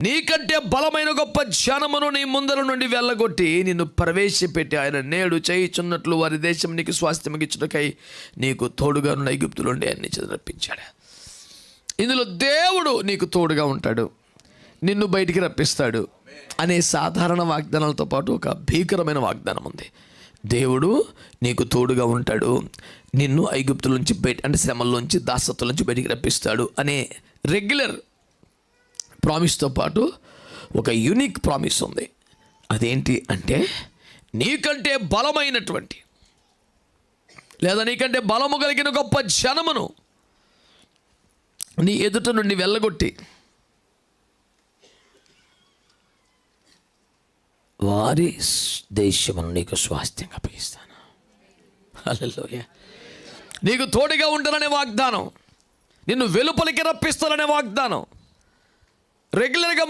నీకంటే బలమైన గొప్ప జనమును నీ ముందర నుండి వెళ్ళగొట్టి నిన్ను ప్రవేశపెట్టి ఆయన నేడు చేయుచున్నట్లు వారి దేశం నీకు స్వాస్థ్యమిచ్చుటకై నీకు తోడుగా ఉన్న ఐగుప్తు నుండి అన్ని రప్పించాడు. ఇందులో దేవుడు నీకు తోడుగా ఉంటాడు, నిన్ను బయటికి రప్పిస్తాడు అనే సాధారణ వాగ్దానాలతో పాటు ఒక భీకరమైన వాగ్దానం ఉంది. దేవుడు నీకు తోడుగా ఉంటాడు, నిన్ను ఐగుప్తులోంచి అంటే శ్రమల్లోంచి దాసత్వంలోంచి బయటికి రప్పిస్తాడు అనే రెగ్యులర్ ప్రామిస్తో పాటు ఒక యూనిక్ ప్రామిస్ ఉంది. అదేంటి అంటే నీకంటే బలమైనటువంటి లేదా నీకంటే బలము కలిగిన గొప్ప జనమును నీ ఎదుట నుండి వెళ్ళగొట్టి వారి దేశమును నీకు స్వాస్థ్యంగా అప్పగిస్తాను. హల్లెలూయా. నీకు తోడుగా ఉంటాననే వాగ్దానం, నిన్ను వెలుపలికి రప్పిస్తాననే వాగ్దానం రెగ్యులర్గా